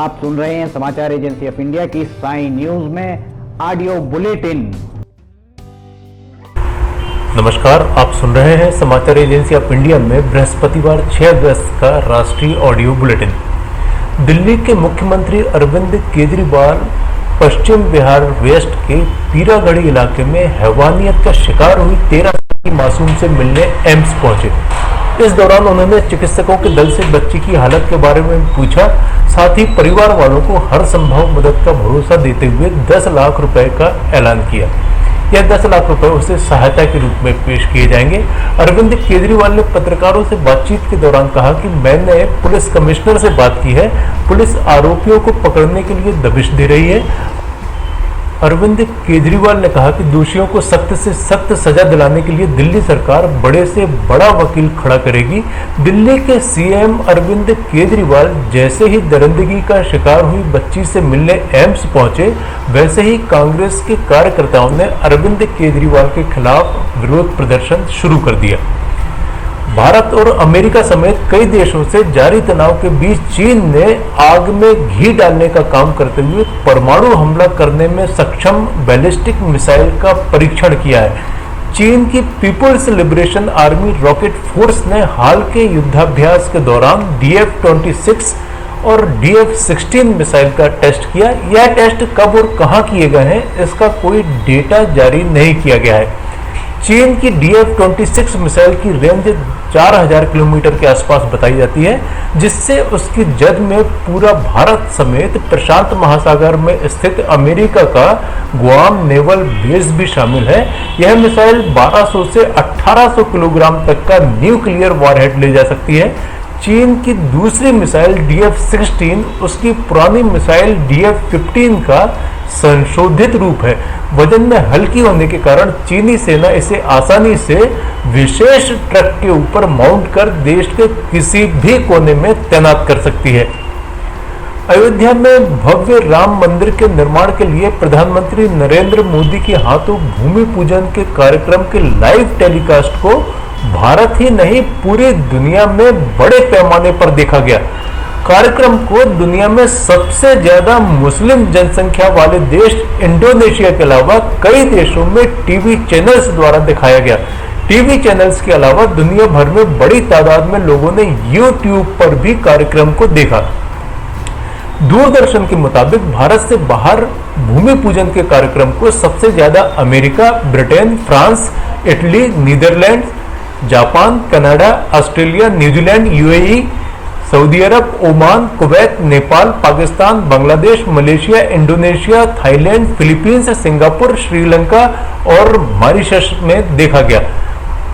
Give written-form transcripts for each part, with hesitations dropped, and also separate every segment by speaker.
Speaker 1: आप सुन रहे हैं समाचार एजेंसी ऑफ इंडिया की साई न्यूज में ऑडियो बुलेटिन।
Speaker 2: नमस्कार, आप सुन रहे हैं समाचार एजेंसी ऑफ इंडिया में बृहस्पतिवार 6 अगस्त का राष्ट्रीय ऑडियो बुलेटिन। दिल्ली के मुख्यमंत्री अरविंद केजरीवाल पश्चिम बिहार वेस्ट के पीरागढ़ी इलाके में हैवानियत का शिकार हुई 13 साल की मासूम से मिलने एम्स पहुंचे। इस दौरान उन्होंने चिकित्सकों के दल से बच्ची की हालत के बारे में पूछा, साथ ही परिवार वालों को हर संभव मदद का भरोसा देते हुए 10 लाख रुपए का ऐलान किया। यह 10 लाख रुपए उसे सहायता के रूप में पेश किए जाएंगे। अरविंद केजरीवाल ने पत्रकारों से बातचीत के दौरान कहा कि मैंने पुलिस कमिश्नर से बात की है, पुलिस आरोपियों को पकड़ने के लिए दबिश दे रही है। अरविंद केजरीवाल ने कहा कि दोषियों को सख्त से सख्त सजा दिलाने के लिए दिल्ली सरकार बड़े से बड़ा वकील खड़ा करेगी। दिल्ली के सीएम अरविंद केजरीवाल जैसे ही दरिंदगी का शिकार हुई बच्ची से मिलने एम्स पहुंचे, वैसे ही कांग्रेस के कार्यकर्ताओं ने अरविंद केजरीवाल के खिलाफ विरोध प्रदर्शन शुरू कर दिया। भारत और अमेरिका समेत कई देशों से जारी तनाव के बीच चीन ने आग में घी डालने का काम करते हुए परमाणु हमला करने में सक्षम बैलिस्टिक मिसाइल का परीक्षण किया है। चीन की People's Liberation Army Rocket Force ने हाल के युद्धाभ्यास के दौरान DF-26 और DF-16 मिसाइल का टेस्ट किया। यह टेस्ट कब और कहां किए गए हैं, इसका कोई डेटा जारी नहीं किया गया है। चीन की DF-26 मिसाइल की रेंज 4000 किलोमीटर के आसपास बताई जाती है, जिससे उसकी जद में पूरा भारत समेत प्रशांत महासागर में स्थित अमेरिका का गुआम नेवल बेस भी शामिल है। यह मिसाइल 1200 से 1800 किलोग्राम तक का न्यूक्लियर वॉरहेड ले जा सकती है। चीन की दूसरी मिसाइल DF-16 उसकी पुरानी मिसाइल DF-15 का संशोधित रूप है। वजन में हल्की होने के कारण चीनी सेना इसे आसानी से विशेष ट्रक के ऊपर माउंट कर देश के किसी भी कोने में तैनात कर सकती है। अयोध्या में भव्य राम मंदिर के निर्माण के लिए प्रधानमंत्री नरेंद्र मोदी के हाथों भूमि पूजन के कार्यक्रम के लाइव टेलीकास्ट को भारत ही नहीं पूरी दुनिया में बड़े पैमाने पर देखा गया। कार्यक्रम को दुनिया में सबसे ज्यादा मुस्लिम जनसंख्या वाले देश इंडोनेशिया के अलावा कई देशों में टीवी चैनल्स द्वारा दिखाया गया। टीवी चैनल्स के अलावा दुनिया भर में बड़ी तादाद में लोगों ने यूट्यूब पर भी कार्यक्रम को देखा। दूरदर्शन के मुताबिक भारत से बाहर भूमि पूजन के कार्यक्रम को सबसे ज्यादा America, Britain, France, Italy, Netherlands, Japan, Canada, Australia, New Zealand, UAE, Saudi Arab, Oman, Kuwait, Nepal, Pakistan, Bangladesh, Malaysia, Indonesia, Thailand, Philippines, Singapore, Sri Lanka और मॉरिशस में देखा गया।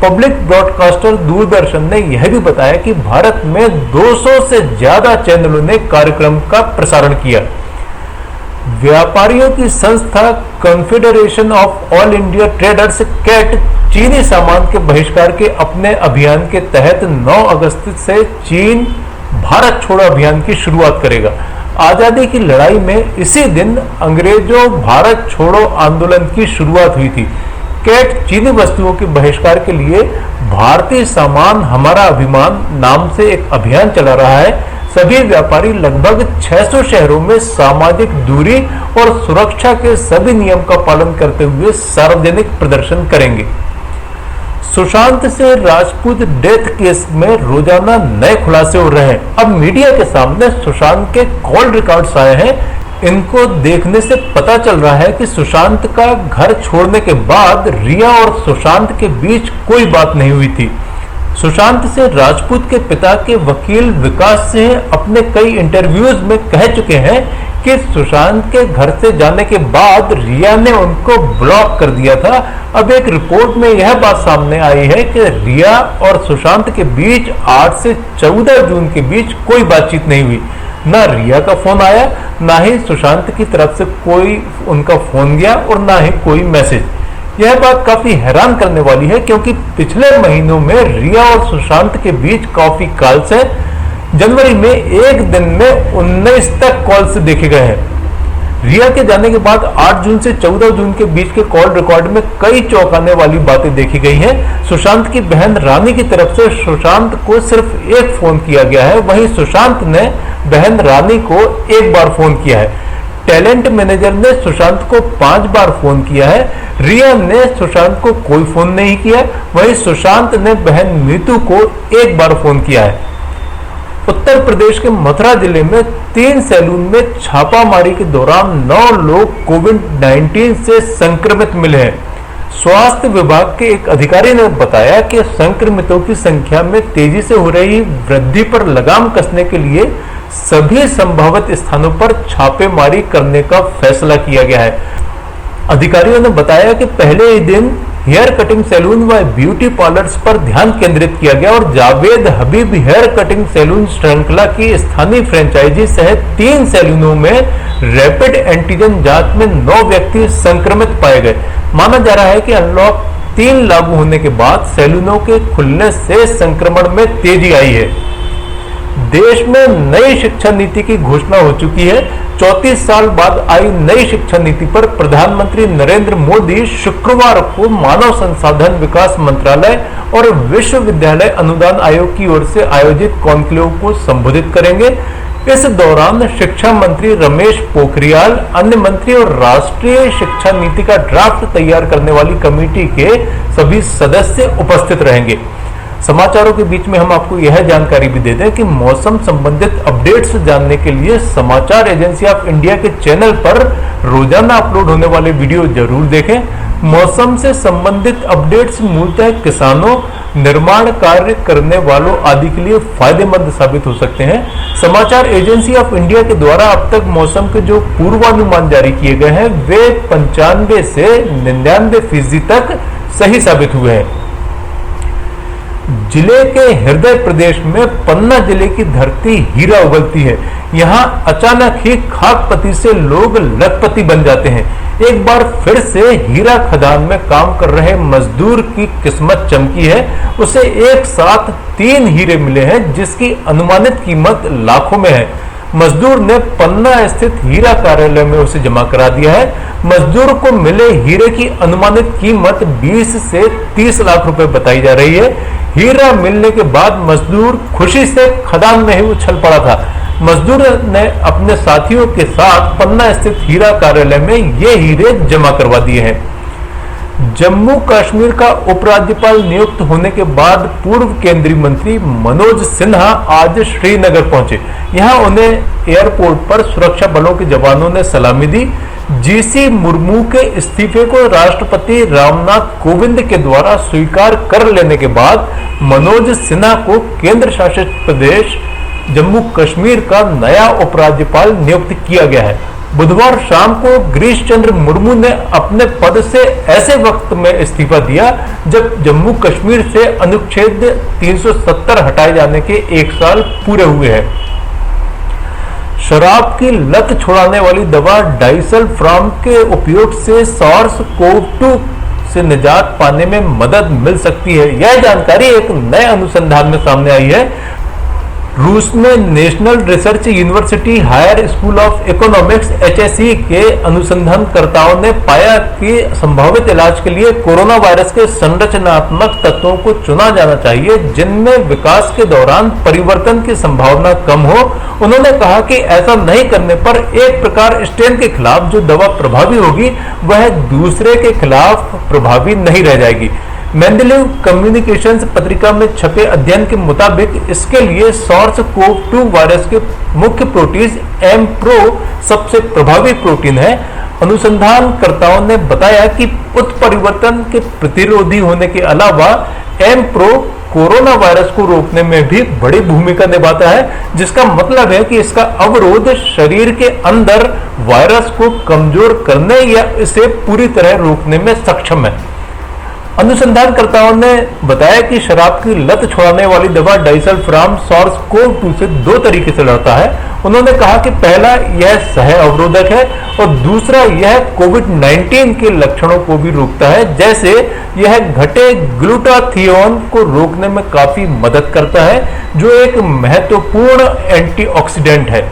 Speaker 2: पब्लिक ब्रॉडकास्टर दूरदर्शन ने यह भी बताया कि भारत में 200 से ज्यादा चैनलों ने कार्यक्रम का प्रसारण किया। व्यापारियों की संस्था Confederation of All India Traders CAT चीनी सामान के बहिष्कार के अपने अभियान के तहत 9 अगस्त से चीन भारत छोड़ो अभियान की शुरुआत करेगा। आजादी की लड़ाई में इसी दिन अंग्रेजों भारत छोड़ो आंदोलन की शुरुआत हुई थी। कैट चीनी वस्तुओं के बहिष्कार के लिए भारतीय सामान हमारा अभिमान नाम से एक अभियान चला रहा है। सभी व्यापारी लगभग 600 शहरों में सामाजिक दूरी और सुरक्षा के सभी नियम का पालन करते हुए सार्वजनिक प्रदर्शन करेंगे। सुशांत से राजपूत डेथ केस में रोजाना नए खुलासे हो रहे हैं। अब मीडिया के सामने सुशांत के कॉल रिकॉर्ड्स आए हैं। इनको देखने से पता चल रहा है कि सुशांत का घर छोड़ने के बाद रिया और सुशांत के बीच कोई बात नहीं हुई थी। सुशांत से राजपूत के पिता के वकील विकास सिंह अपने कई इंटरव्यूज में कह चुके हैं कि सुशांत के घर से जाने के बाद रिया ने उनको ब्लॉक कर दिया था। अब एक रिपोर्ट में यह बात सामने आई है कि रिया और सुशांत के बीच 8 से 14 जून के बीच कोई बातचीत नहीं हुई। ना रिया का फोन आया, ना ही सुशांत की तरफ से कोई उनका फोन गया और ना ही कोई मैसेज। यह बात काफी हैरान करने वाली है क्योंकि पिछले महीनों में रिया और सुशांत के बीच काफी कॉल्स है। जनवरी में एक दिन में 19 तक कॉल्स देखे गए हैं। रिया के जाने के बाद 8 जून से 14 जून के बीच के कॉल रिकॉर्ड में कई चौंकाने वाली बातें देखी गई हैं। सुशांत की बहन रानी की तरफ से सुशांत को सिर्फ एक फोन किया गया है, वहीं सुशांत ने बहन रानी को 1 बार फोन किया है। टैलेंट मैनेजर ने सुशांत को 5 बार फोन किया है। रिया ने सुशांत को कोई फोन नहीं किया। वहीं सुशांत ने बहन मीतू को 1 बार फोन किया है। उत्तर प्रदेश के मथुरा जिले में 3 सैलून में छापामारी के दौरान 9 लोग कोविड-19 से संक्रमित मिले हैं। स्वास्थ्य विभाग के एक अधिकारी ने बताया कि संक्रमितों की संख्या में तेजी से हो रही वृद्धि पर लगाम कसने के लिए सभी संभावित स्थानों पर छापेमारी करने का फैसला किया गया है। अधिकारियों ने बताया कि पहले ही दिन हेयर कटिंग सैलून व ब्यूटी पार्लर्स पर ध्यान केंद्रित किया गया और जावेद हबीब हेयर कटिंग सैलून श्रृंखला की स्थानीय फ्रेंचाइजी सहित 3 सैलूनों में रैपिड एंटीजन जांच में 9 व्यक्ति संक्रमित पाए गए। माना जा रहा है कि अनलॉक 3 लागू होने के बाद सैलूनों के खुलने से संक्रमण में तेजी आई है। देश में नई शिक्षा नीति की घोषणा हो चुकी है। 34 साल बाद आई नई शिक्षा नीति पर प्रधानमंत्री नरेंद्र मोदी शुक्रवार को मानव संसाधन विकास मंत्रालय और विश्वविद्यालय अनुदान आयोग की ओर से आयोजित कॉन्क्लेव को संबोधित करेंगे। इस दौरान शिक्षा मंत्री रमेश पोखरियाल, अन्य मंत्री और राष्ट्रीय शिक्षा नीति का ड्राफ्ट तैयार करने वाली कमेटी के सभी सदस्य उपस्थित रहेंगे। समाचारों के बीच में हम आपको यह जानकारी भी दे दें कि मौसम संबंधित अपडेट्स जानने के लिए समाचार एजेंसी ऑफ इंडिया के चैनल पर रोजाना अपलोड होने वाले वीडियो जरूर देखें। मौसम से संबंधित अपडेट्स मूलतः किसानों, निर्माण कार्य करने वालों आदि के लिए फायदेमंद साबित हो सकते हैं। समाचार एजेंसी ऑफ इंडिया के द्वारा अब तक मौसम के जो पूर्वानुमान जारी किए गए हैं वे 95 से 99% तक सही साबित हुए हैं। जिले के हृदय प्रदेश में पन्ना जिले की धरती हीरा उगलती है। यहाँ अचानक ही खाकपति से लोग लखपति बन जाते हैं। एक बार फिर से हीरा खदान में काम कर रहे मजदूर की किस्मत चमकी है। उसे एक साथ 3 हीरे मिले हैं जिसकी अनुमानित कीमत लाखों में है। मजदूर ने पन्ना स्थित हीरा कार्यालय में उसे जमा करा दिया है। मजदूर को मिले हीरे की अनुमानित कीमत 20 से 30 लाख रुपए बताई जा रही है। हीरा मिलने के बाद मजदूर खुशी से खदान में ही उछल पड़ा था। मजदूर ने अपने साथियों के साथ पन्ना स्थित हीरा कार्यालय में ये हीरे जमा करवा दिए हैं। जम्मू कश्मीर का उपराज्यपाल नियुक्त होने के बाद पूर्व केंद्रीय मंत्री मनोज सिन्हा आज श्रीनगर पहुंचे। यहां उन्हें एयरपोर्ट पर सुरक्षा बलों के जवानों ने सलामी दी। जीसी मुर्मू के इस्तीफे को राष्ट्रपति रामनाथ कोविंद के द्वारा स्वीकार कर लेने के बाद मनोज सिन्हा को केंद्र शासित प्रदेश जम्मू कश्मीर का नया उपराज्यपाल नियुक्त किया गया है। बुधवार शाम को गिरीश चंद्र मुर्मू ने अपने पद से ऐसे वक्त में इस्तीफा दिया जब जम्मू कश्मीर से अनुच्छेद 370 हटाए जाने के 1 साल पूरे हुए हैं। शराब की लत छुड़ाने वाली दवा डाइसल्फ्राम के उपयोग से SARS-CoV-2 से निजात पाने में मदद मिल सकती है। यह जानकारी एक नए अनुसंधान में सामने आई है। रूस में National Research University Higher School of Economics HSE के अनुसंधानकर्ताओं ने पाया कि संभावित इलाज के लिए कोरोना वायरस के संरचनात्मक तत्वों को चुना जाना चाहिए जिनमें विकास के दौरान परिवर्तन की संभावना कम हो। उन्होंने कहा कि ऐसा नहीं करने पर एक प्रकार स्ट्रेन के खिलाफ जो दवा प्रभावी होगी वह दूसरे के खिलाफ प्रभावी नहीं रह जाएगी। मेंडलीव कम्युनिकेशंस पत्रिका में छपे अध्ययन के मुताबिक इसके लिए SARS-CoV-2 वायरस के मुख्य प्रोटीन M-Pro सबसे प्रभावी प्रोटीन है। अनुसंधानकर्ताओं ने बताया कि उत्परिवर्तन के प्रतिरोधी होने के अलावा M-Pro कोरोना वायरस को रोकने में भी बड़ी भूमिका निभाता है, जिसका मतलब है कि इसका अवरोध शरीर के अंदर वायरस को कमजोर करने या इसे पूरी तरह रोकने में सक्षम है। अनुसंधानकर्ताओं ने बताया कि शराब की लत छुड़ाने वाली दवा डाइसल्फ्राम SARS-CoV-2 से 2 तरीके से लड़ता है। उन्होंने कहा कि पहला यह सह अवरोधक है और दूसरा यह कोविड-19 के लक्षणों को भी रोकता है, जैसे यह घटे ग्लूटाथियोन को रोकने में काफी मदद करता है जो एक महत्वपूर्ण एंटीऑक्सीडेंट है।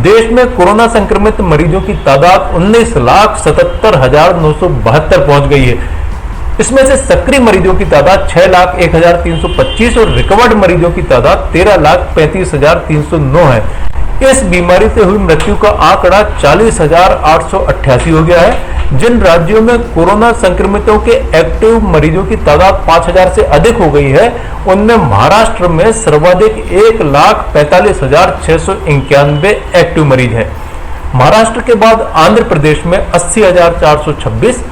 Speaker 2: देश में कोरोना संक्रमित मरीजों की तादाद 19,77,972 पहुंच गई है। इसमें से सक्रिय मरीजों की तादाद 6,01,325 और रिकवर्ड मरीजों की तादाद 13,35,309 है। इस बीमारी से हुई मृत्यु का आंकड़ा 40,888 हो गया है। जिन राज्यों में कोरोना संक्रमितों के एक्टिव मरीजों की तादाद 5,000 से अधिक हो गई है, उनमें महाराष्ट्र में सर्वाधिक 1,45,691 एक्टिव मरीज हैं। महाराष्ट्र के बाद आंध्र प्रदेश में 80,426,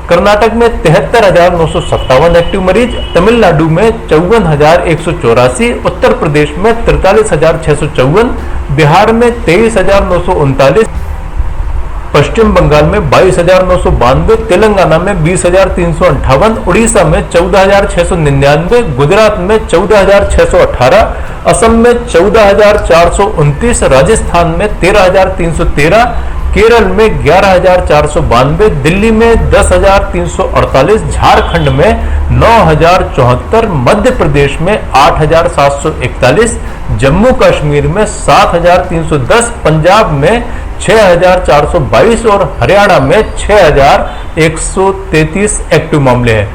Speaker 2: कर्नाटक में 73,957 एक्टिव मरीज, तमिलनाडु में 54,184, उत्तर प्रदेश में 43,654, बिहार में 23,939, पश्चिम बंगाल में 22,992, तेलंगाना में 20,358, उड़ीसा में 14,699, गुजरात में 14,618, असम में 14,429, राजस्थान में 13,313, केरल में 11,492, दिल्ली में 10,348, झारखंड में 9,074, मध्य प्रदेश में 8,741, जम्मू कश्मीर में 7,310, पंजाब में 6,422 और हरियाणा में 6,133 एक्टिव मामले हैं।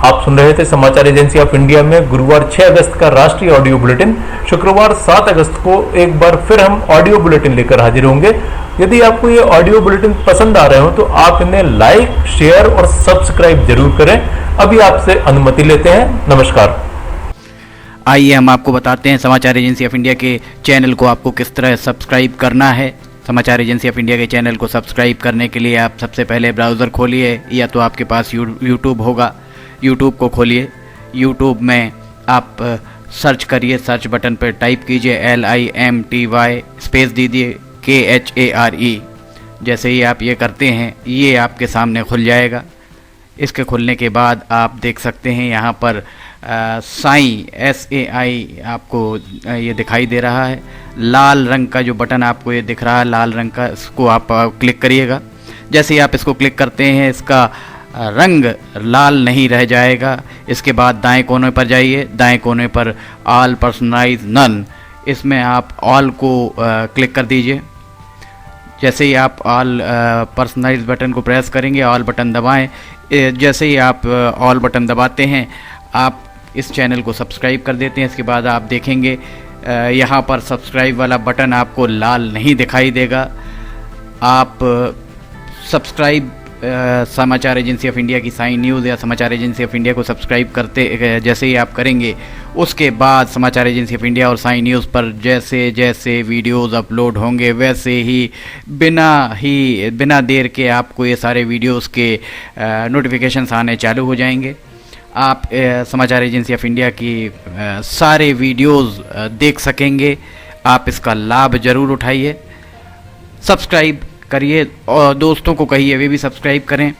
Speaker 2: आप सुन रहे थे समाचार एजेंसी ऑफ इंडिया में गुरुवार 6 अगस्त का राष्ट्रीय ऑडियो बुलेटिन। शुक्रवार 7 अगस्त को एक बार फिर हम ऑडियो बुलेटिन लेकर हाजिर होंगे। यदि आपको ये ऑडियो बुलेटिन पसंद आ रहे हो तो आप इन्हें लाइक, शेयर और सब्सक्राइब जरूर करें। अभी आपसे अनुमति लेते हैं। नमस्कार।
Speaker 3: आइए हम आपको बताते हैं समाचार एजेंसी ऑफ इंडिया के चैनल को आपको किस तरह सब्सक्राइब करना है। समाचार एजेंसी ऑफ इंडिया के चैनल को सब्सक्राइब करने के लिए आप सबसे पहले ब्राउज़र खोलिए, या तो आपके पास यूट्यूब होगा, यूट्यूब को खोलिए। यूट्यूब में आप सर्च करिए, सर्च बटन पर टाइप कीजिए LIMTY स्पेस दीजिए KHARE। जैसे ही आप ये करते हैं ये आपके सामने खुल जाएगा। इसके खुलने के बाद आप देख सकते हैं यहाँ पर साई SAI आपको ये दिखाई दे रहा है। लाल रंग का जो बटन आपको ये दिख रहा है लाल रंग का, इसको आप क्लिक करिएगा। जैसे ही आप इसको क्लिक करते हैं इसका रंग लाल नहीं रह जाएगा। इसके बाद दाएं कोने पर जाइए, दाएं कोने पर ऑल पर्सनलाइज नन, इसमें आप ऑल को क्लिक कर दीजिए। जैसे ही आप ऑल पर्सनलाइज बटन को प्रेस करेंगे, ऑल बटन दबाएं। जैसे ही आप ऑल बटन दबाते हैं आप इस चैनल को सब्सक्राइब कर देते हैं। इसके बाद आप देखेंगे यहाँ पर सब्सक्राइब वाला बटन आपको लाल नहीं दिखाई देगा। आप सब्सक्राइब समाचार एजेंसी ऑफ इंडिया की साइन न्यूज़ या समाचार एजेंसी ऑफ इंडिया को सब्सक्राइब करते जैसे ही आप करेंगे, उसके बाद समाचार एजेंसी ऑफ इंडिया और साइन न्यूज़ पर जैसे जैसे वीडियोस अपलोड होंगे वैसे ही बिना देर के आपको ये सारे वीडियोस के नोटिफिकेशंस आने चालू हो जाएंगे। आप समाचार एजेंसी ऑफ इंडिया की सारे वीडियोस देख सकेंगे। आप इसका लाभ ज़रूर उठाइए, सब्सक्राइब करिए और दोस्तों को कहिए वे भी सब्सक्राइब करें,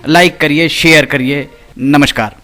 Speaker 3: लाइक करिए, शेयर करिए। नमस्कार।